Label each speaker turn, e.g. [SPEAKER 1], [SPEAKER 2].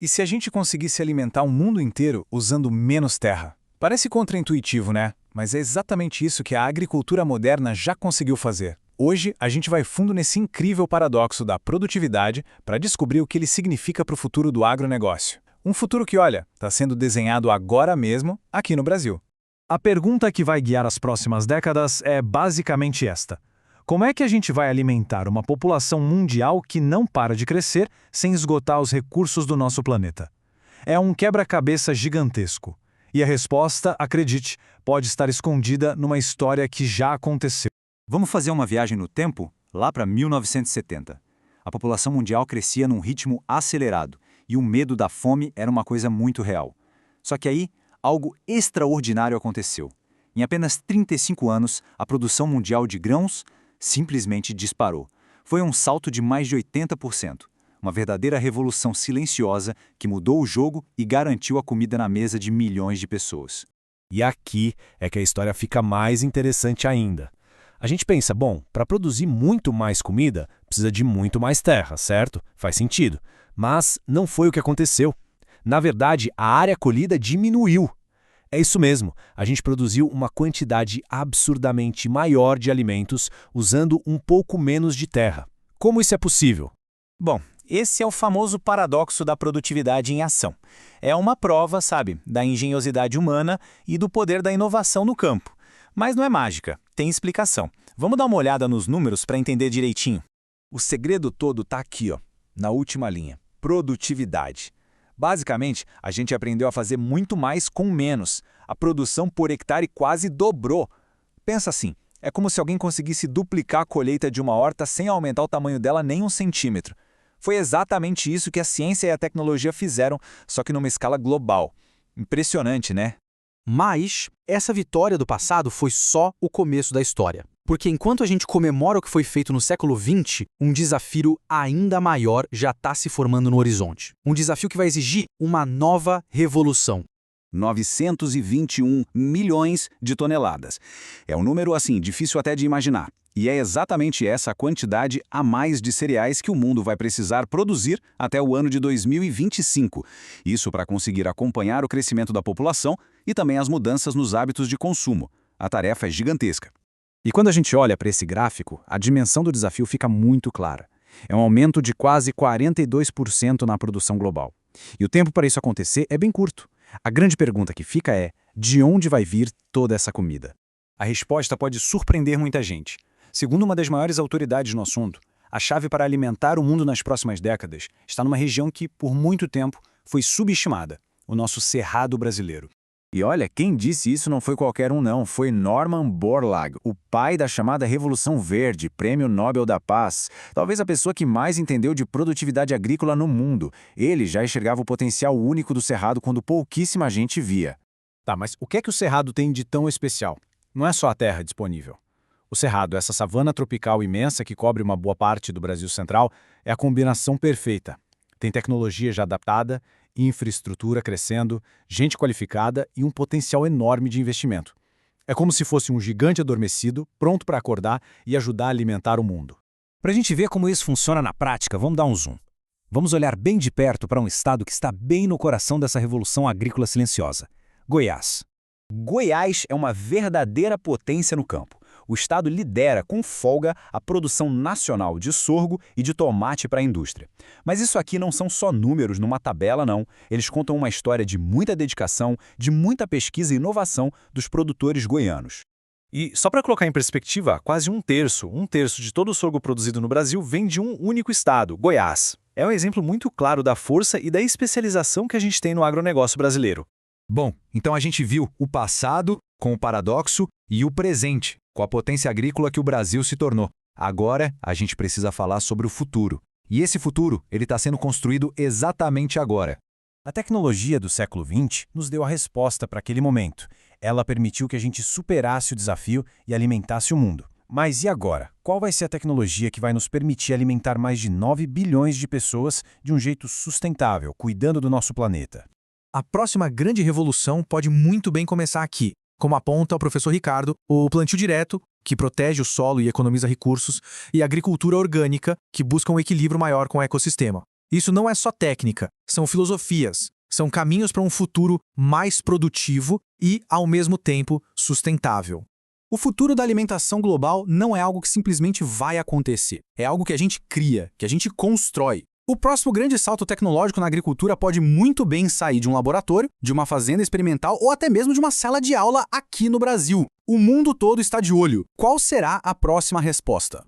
[SPEAKER 1] E se a gente conseguisse alimentar o mundo inteiro usando menos terra? Parece contraintuitivo, né? Mas é exatamente isso que a agricultura moderna já conseguiu fazer. Hoje, a gente vai fundo nesse incrível paradoxo da produtividade para descobrir o que ele significa para o futuro do agronegócio. Um futuro que, olha, está sendo desenhado agora mesmo aqui no Brasil.
[SPEAKER 2] A pergunta que vai guiar as próximas décadas é basicamente esta: como é que a gente vai alimentar uma população mundial que não para de crescer sem esgotar os recursos do nosso planeta? É um quebra-cabeça gigantesco. E a resposta, acredite, pode estar escondida numa história que já aconteceu.
[SPEAKER 3] Vamos fazer uma viagem no tempo, lá para 1970. A população mundial crescia num ritmo acelerado e o medo da fome era uma coisa muito real. Só que aí, algo extraordinário aconteceu. Em apenas 35 anos, a produção mundial de grãos simplesmente disparou. Foi um salto de mais de 80%. Uma verdadeira revolução silenciosa que mudou o jogo e garantiu a comida na mesa de milhões de pessoas.
[SPEAKER 4] E aqui é que a história fica mais interessante ainda. A gente pensa, bom, para produzir muito mais comida, precisa de muito mais terra, certo? Faz sentido. Mas não foi o que aconteceu. Na verdade, a área colhida diminuiu. É isso mesmo, a gente produziu uma quantidade absurdamente maior de alimentos usando um pouco menos de terra. Como isso é possível?
[SPEAKER 1] Bom, esse é o famoso paradoxo da produtividade em ação. É uma prova, sabe, da engenhosidade humana e do poder da inovação no campo. Mas não é mágica, tem explicação. Vamos dar uma olhada nos números para entender direitinho.
[SPEAKER 5] O segredo todo está aqui, ó, na última linha: produtividade. Basicamente, a gente aprendeu a fazer muito mais com menos. A produção por hectare quase dobrou. Pensa assim, é como se alguém conseguisse duplicar a colheita de uma horta sem aumentar o tamanho dela nem 1 centímetro. Foi exatamente isso que a ciência e a tecnologia fizeram, só que numa escala global. Impressionante, né?
[SPEAKER 6] Mas essa vitória do passado foi só o começo da história. Porque enquanto a gente comemora o que foi feito no século XX, um desafio ainda maior já está se formando no horizonte. Um desafio que vai exigir uma nova revolução.
[SPEAKER 5] 921 milhões de toneladas. É um número, assim, difícil até de imaginar. E é exatamente essa quantidade a mais de cereais que o mundo vai precisar produzir até o ano de 2025. Isso para conseguir acompanhar o crescimento da população e também as mudanças nos hábitos de consumo. A tarefa é gigantesca.
[SPEAKER 2] E quando a gente olha para esse gráfico, a dimensão do desafio fica muito clara. É um aumento de quase 42% na produção global. E o tempo para isso acontecer é bem curto. A grande pergunta que fica é: de onde vai vir toda essa comida?
[SPEAKER 1] A resposta pode surpreender muita gente. Segundo uma das maiores autoridades no assunto, a chave para alimentar o mundo nas próximas décadas está numa região que, por muito tempo, foi subestimada: o nosso Cerrado brasileiro.
[SPEAKER 5] E olha, quem disse isso não foi qualquer um não, foi Norman Borlaug, o pai da chamada Revolução Verde, Prêmio Nobel da Paz. Talvez a pessoa que mais entendeu de produtividade agrícola no mundo. Ele já enxergava o potencial único do Cerrado quando pouquíssima gente via.
[SPEAKER 2] Tá, mas o que é que o Cerrado tem de tão especial? Não é só a terra disponível. O Cerrado, essa savana tropical imensa que cobre uma boa parte do Brasil Central, é a combinação perfeita. Tem tecnologia já adaptada, infraestrutura crescendo, gente qualificada e um potencial enorme de investimento. É como se fosse um gigante adormecido, pronto para acordar e ajudar a alimentar o mundo.
[SPEAKER 4] Para a gente ver como isso funciona na prática, vamos dar um zoom. Vamos olhar bem de perto para um estado que está bem no coração dessa revolução agrícola silenciosa: Goiás.
[SPEAKER 1] Goiás é uma verdadeira potência no campo. O estado lidera com folga a produção nacional de sorgo e de tomate para a indústria. Mas isso aqui não são só números numa tabela, não. Eles contam uma história de muita dedicação, de muita pesquisa e inovação dos produtores goianos.
[SPEAKER 2] E só para colocar em perspectiva, quase um terço de todo o sorgo produzido no Brasil vem de um único estado, Goiás. É um exemplo muito claro da força e da especialização que a gente tem no agronegócio brasileiro.
[SPEAKER 7] Bom, então a gente viu o passado com o paradoxo e o presente com a potência agrícola que o Brasil se tornou. Agora, a gente precisa falar sobre o futuro. E esse futuro, ele está sendo construído exatamente agora.
[SPEAKER 4] A tecnologia do século XX nos deu a resposta para aquele momento. Ela permitiu que a gente superasse o desafio e alimentasse o mundo. Mas e agora? Qual vai ser a tecnologia que vai nos permitir alimentar mais de 9 bilhões de pessoas de um jeito sustentável, cuidando do nosso planeta?
[SPEAKER 6] A próxima grande revolução pode muito bem começar aqui, como aponta o professor Ricardo: o plantio direto, que protege o solo e economiza recursos, e a agricultura orgânica, que busca um equilíbrio maior com o ecossistema. Isso não é só técnica, são filosofias. São caminhos para um futuro mais produtivo e, ao mesmo tempo, sustentável. O futuro da alimentação global não é algo que simplesmente vai acontecer. É algo que a gente cria, que a gente constrói. O próximo grande salto tecnológico na agricultura pode muito bem sair de um laboratório, de uma fazenda experimental ou até mesmo de uma sala de aula aqui no Brasil. O mundo todo está de olho. Qual será a próxima resposta?